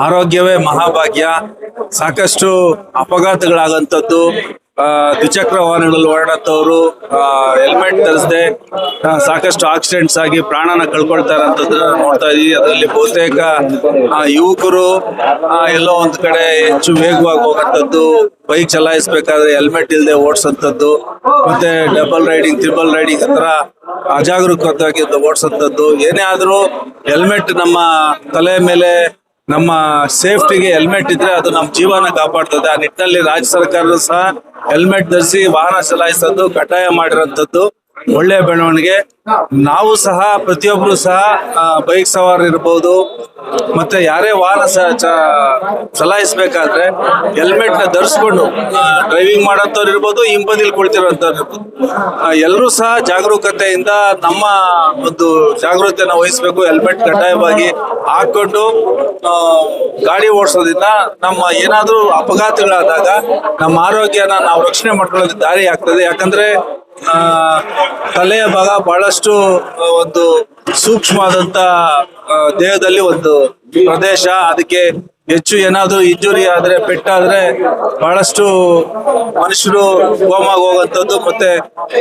ಆರೋಗ್ಯವೇ ಮಹಾಭಾಗ್ಯ. ಸಾಕಷ್ಟು ಅಪಘಾತಗಳಾಗಂತದ್ದು, ದ್ವಿಚಕ್ರ ವಾಹನಗಳಲ್ಲಿ ಓಡಾಡತ್ತವರು ಹೆಲ್ಮೆಟ್ ಧರಿಸದೆ ಸಾಕಷ್ಟು ಆಕ್ಸಿಡೆಂಟ್ಸ್ ಆಗಿ ಪ್ರಾಣನ ಕಳ್ಕೊಳ್ತಾ ಇರೋಂಥದ್ದನ್ನ ನೋಡ್ತಾ ಇದೀವಿ. ಅದರಲ್ಲಿ ಬಹುತೇಕ ಯುವಕರು ಎಲ್ಲೋ ಒಂದ್ ಕಡೆ ಹೆಚ್ಚು ವೇಗವಾಗಿ ಹೋಗಂತದ್ದು, ಬೈಕ್ ಚಲಾಯಿಸಬೇಕಾದ್ರೆ ಹೆಲ್ಮೆಟ್ ಇಲ್ಲದೆ ಓಡಿಸಂತದ್ದು, ಮತ್ತೆ ಡಬಲ್ ರೈಡಿಂಗ್, ಟ್ರಿಬಲ್ ರೈಡಿಂಗ್ ಹತ್ರ ಅಜಾಗರೂಕವಾಗಿ ಓಡಿಸಂತದ್ದು. ಏನೇ ಆದ್ರೂ ಹೆಲ್ಮೆಟ್ ನಮ್ಮ ತಲೆ ಮೇಲೆ, ನಮ್ಮ ಸೇಫ್ಟಿಗೆ ಹೆಲ್ಮೆಟ್ ಇದ್ರೆ ಅದು ನಮ್ಮ ಜೀವನ ಕಾಪಾಡ್ತದೆ. ಆ ನಿಟ್ಟಿನಲ್ಲಿ ರಾಜ್ಯ ಸರ್ಕಾರ ಸಹ ಹೆಲ್ಮೆಟ್ ಧರಿಸಿ ವಾಹನ ಚಲಾಯಿಸೋದು ಕಡ್ಡಾಯ ಮಾಡಿರೋಂಥದ್ದು ಒಳ್ಳೆಯ ಬೆಳವಣಿಗೆ. ನಾವು ಸಹ ಪ್ರತಿಯೊಬ್ರು ಸಹ ಬೈಕ್ ಸವಾರ ಇರ್ಬೋದು, ಮತ್ತೆ ಯಾರೇ ವಾಹನ ಚಲಾಯಿಸಬೇಕಾದ್ರೆ ಹೆಲ್ಮೆಟ್ ನ ಧರಿಸ್ಕೊಂಡು ಡ್ರೈವಿಂಗ್ ಮಾಡೋಂಥವ್ರು ಇರ್ಬೋದು, ಹಿಂಬದಿಲಿ ಕುಳಿತಿರೋಂಥವ್ರು ಇರ್ಬೋದು, ಎಲ್ಲರೂ ಸಹ ಜಾಗರೂಕತೆಯಿಂದ ನಮ್ಮ ಒಂದು ಜಾಗೃತಿಯನ್ನು ವಹಿಸಬೇಕು. ಹೆಲ್ಮೆಟ್ ಕಡ್ಡಾಯವಾಗಿ ಹಾಕೊಂಡು ಗಾಡಿ ಓಡಿಸೋದ್ರಿಂದ ನಮ್ಮ ಏನಾದ್ರೂ ಅಪಘಾತಗಳಾದಾಗ ನಮ್ಮ ಆರೋಗ್ಯನ ನಾವು ರಕ್ಷಣೆ ಮಾಡ್ಕೊಳ್ಳೋದಕ್ಕೆ ದಾರಿ ಆಗ್ತದೆ. ಯಾಕಂದ್ರೆ ತಲೆಯ ಭಾಗ ಬಹಳಷ್ಟು ಒಂದು ಸೂಕ್ಷ್ಮವಾದಂತ ದೇಹದಲ್ಲಿ ಒಂದು ಪ್ರದೇಶ. ಅದಕ್ಕೆ ಹೆಚ್ಚು ಏನಾದ್ರು ಇಂಜುರಿ ಆದ್ರೆ, ಪೆಟ್ಟಾದ್ರೆ ಬಹಳಷ್ಟು ಮನುಷ್ಯರು ಕೋಮಾಗ ಹೋಗಂತದ್ದು, ಮತ್ತೆ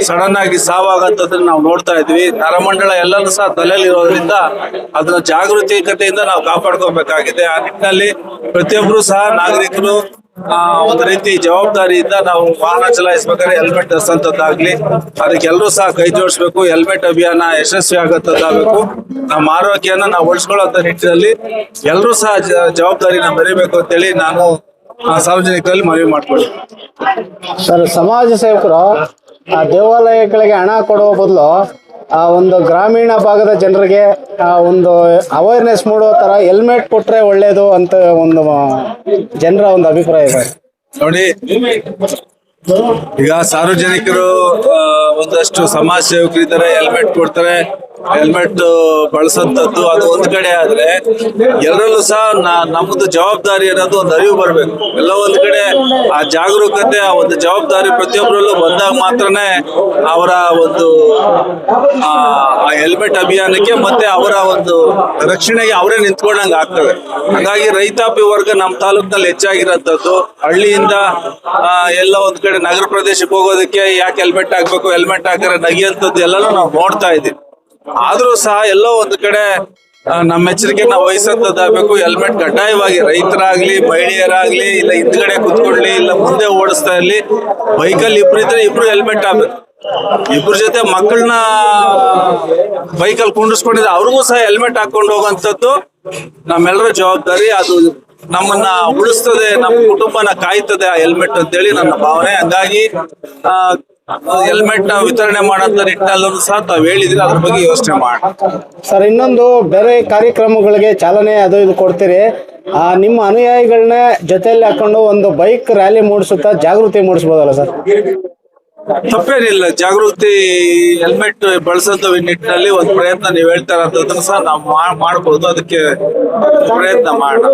ಸಡನ್ ಆಗಿ ಸಾವಾಗಂತದನ್ನ ನಾವು ನೋಡ್ತಾ ಇದ್ವಿ. ನರಮಂಡಲ ಎಲ್ಲರೂ ಸಹ ತಲೆಯಲ್ಲಿ ಇರೋದ್ರಿಂದ ಅದನ್ನ ಜಾಗೃತಿಕತೆಯಿಂದ ನಾವು ಕಾಪಾಡ್ಕೋಬೇಕಾಗಿದೆ. ಆ ನಿಟ್ಟಿನಲ್ಲಿ ಪ್ರತಿಯೊಬ್ರು ಸಹ ನಾಗರಿಕರು ಒಂದು ರೀತಿ ಜವಾಬ್ದಾರಿಯಿಂದ ನಾವು ವಾಹನ ಚಲಾಯಿಸಬೇಕಾದ್ರೆ ಹೆಲ್ಮೆಟ್ ಧರಿಸಂತದ್ದಾಗ್ಲಿ, ಅದಕ್ಕೆ ಎಲ್ಲರೂ ಸಹ ಕೈ ಜೋಡಿಸ್ಬೇಕು. ಹೆಲ್ಮೆಟ್ ಅಭಿಯಾನ ಯಶಸ್ವಿ ಆಗಂತದ್ದಾಗಬೇಕು. ನಮ್ಮ ಆರೋಗ್ಯನ ನಾವು ಉಳಿಸ್ಕೊಳ್ಳೋ ನಿಟ್ಟಿನಲ್ಲಿ ಎಲ್ಲರೂ ಸಹ ಜವಾಬ್ದಾರಿನ ಬರೀಬೇಕು ಅಂತೇಳಿ ನಾನು ಸಾರ್ವಜನಿಕರಲ್ಲಿ ಮನವಿ ಮಾಡ್ಕೊಳ್ಳಿ. ಸರ್, ಸಮಾಜ ಸೇವಕರು ದೇವಾಲಯಗಳಿಗೆ ಹಣ ಕೊಡುವ ಬದಲು ಒಂದು ಗ್ರಾಮೀಣ ಭಾಗದ ಜನರಿಗೆ ಒಂದು ಅವೇರ್ನೆಸ್ ಮೂಡೋ ತರ ಹೆಲ್ಮೆಟ್ ಕೊಟ್ರೆ ಒಳ್ಳೇದು ಅಂತ ಒಂದು ಜನರ ಒಂದು ಅಭಿಪ್ರಾಯ ಇದೆ. ನೋಡಿ, ಈಗ ಸಾರ್ವಜನಿಕರು ಒಂದಷ್ಟು ಸಮಾಜ ಸೇವಕರು ಇದ್ದಾರೆ, ಹೆಲ್ಮೆಟ್ ಕೊಡ್ತಾರೆ, ಹೆಲ್ಮೆಟ್ ಬಳಸಂತದ್ದು ಅದು ಒಂದ್ ಕಡೆ ಆದ್ರೆ, ಎಲ್ಲರಲ್ಲೂ ಸಹ ನಮ್ದು ಜವಾಬ್ದಾರಿ ಅನ್ನೋದು ಒಂದು ಅರಿವು ಬರ್ಬೇಕು. ಎಲ್ಲ ಒಂದ್ ಕಡೆ ಆ ಜಾಗರೂಕತೆ, ಆ ಒಂದು ಜವಾಬ್ದಾರಿ ಪ್ರತಿಯೊಬ್ಬರಲ್ಲೂ ಬಂದಾಗ ಮಾತ್ರನೇ ಅವರ ಒಂದು ಹೆಲ್ಮೆಟ್ ಅಭಿಯಾನಕ್ಕೆ ಮತ್ತೆ ಅವರ ಒಂದು ರಕ್ಷಣೆಗೆ ಅವರೇ ನಿಂತ್ಕೊಂಡಂಗೆ ಆಗ್ತವೆ. ಹಾಗಾಗಿ ರೈತಾಪಿ ವರ್ಗ ನಮ್ಮ ತಾಲೂಕಿನಲ್ಲಿ ಹೆಚ್ಚಾಗಿರೋಂಥದ್ದು. ಹಳ್ಳಿಯಿಂದ ಎಲ್ಲ ಒಂದ್ ಕಡೆ ನಗರ ಪ್ರದೇಶಕ್ಕೆ ಹೋಗೋದಕ್ಕೆ ಯಾಕೆ ಹೆಲ್ಮೆಟ್ ಹಾಕ್ಬೇಕು, ಹೆಲ್ಮೆಟ್ ಹಾಕಿದ್ರೆ ನಗಿಯಂಥದ್ದು ಎಲ್ಲನೂ ನಾವು ನೋಡ್ತಾ ಇದ್ದೀವಿ. ಆದ್ರೂ ಸಹ ಎಲ್ಲೋ ಒಂದು ಕಡೆ ನಮ್ಮ ಎಚ್ಚರಿಕೆ ನಾವು ವಹಿಸಂತದ್ದಾಗಬೇಕು. ಹೆಲ್ಮೆಟ್ ಕಡ್ಡಾಯವಾಗಿ ರೈತರಾಗ್ಲಿ, ಮಹಿಳೆಯರಾಗ್ಲಿ, ಇಲ್ಲ ಹಿಂದ್ಗಡೆ ಕುತ್ಕೊಳ್ಳಿ, ಇಲ್ಲ ಮುಂದೆ ಓಡಿಸ್ತಾ ಇರ್ಲಿ, ಬೈಕಲ್ಲಿ ಇಬ್ರು ಇಬ್ರು ಹೆಲ್ಮೆಟ್ ಹಾಕ್ಬೇಕು. ಇಬ್ರ ಜೊತೆ ಮಕ್ಕಳನ್ನ ಬೈಕಲ್ಲಿ ಕುಂಡಿಸ್ಕೊಂಡಿದ್ರೆ ಅವ್ರಿಗೂ ಸಹ ಹೆಲ್ಮೆಟ್ ಹಾಕೊಂಡು ಹೋಗುವಂಥದ್ದು ನಮ್ಮೆಲ್ಲರ ಜವಾಬ್ದಾರಿ. ಅದು ನಮ್ಮನ್ನ ಉಳಿಸ್ತದೆ, ನಮ್ಮ ಕುಟುಂಬನ ಕಾಯ್ತದೆ ಆ ಹೆಲ್ಮೆಟ್ ಅಂತೇಳಿ ನನ್ನ ಭಾವನೆ. ಹಂಗಾಗಿ ಹೆಲ್ಮೆಟ್ ನ ವಿತರಣೆ ಮಾಡೋಂಥ ನಿಟ್ಟಿನಲ್ಲೂ ಸಹ ತಾವ್ ಹೇಳಿದ್ರೆ ಅದ್ರ ಬಗ್ಗೆ ಯೋಚನೆ ಮಾಡಿ. ಸರ್, ಇನ್ನೊಂದು ಬೇರೆ ಕಾರ್ಯಕ್ರಮಗಳಿಗೆ ಚಾಲನೆ ಅದು ಇದು ಕೊಡ್ತೀರಿ, ನಿಮ್ಮ ಅನುಯಾಯಿಗಳನ್ನ ಜೊತೆಯಲ್ಲಿ ಹಾಕೊಂಡು ಒಂದು ಬೈಕ್ ರ್ಯಾಲಿ ಮೂಡಿಸುತ್ತಾ ಜಾಗೃತಿ ಮೂಡಿಸಬಹುದಲ್ಲ ಸರ್? ತಪ್ಪೇನಿಲ್ಲ, ಜಾಗೃತಿ ಹೆಲ್ಮೆಟ್ ಬಳಸಂತ ನಿಟ್ಟಿನಲ್ಲಿ ಒಂದು ಪ್ರಯತ್ನ ನೀವು ಹೇಳ್ತಾ ಇರೋದನ್ನ ಸಹ ನಾವು ಮಾಡಬಹುದು. ಅದಕ್ಕೆ ಪ್ರಯತ್ನ ಮಾಡೋಣ.